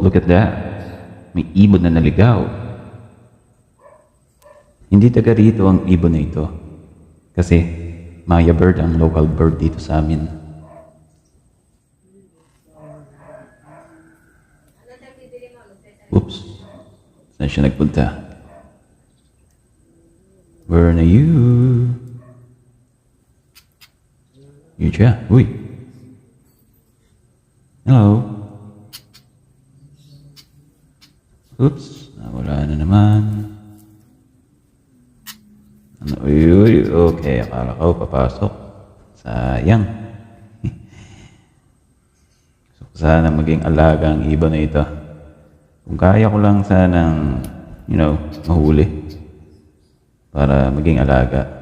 look at that. May ibon na naligaw. Hindi taga rito ang ibon na ito. Kasi Maya bird ang local bird dito sa amin. Oops. Saan siya nagpunta? Where are you? Yun siya. Uy. Hello. Oops. Wala na naman. Ano? Uy. Okay. Akala ko papasok. Sayang. So, sana maging alaga ang ibon na ito. Kung kaya ko lang sanang, mahuli para maging alaga.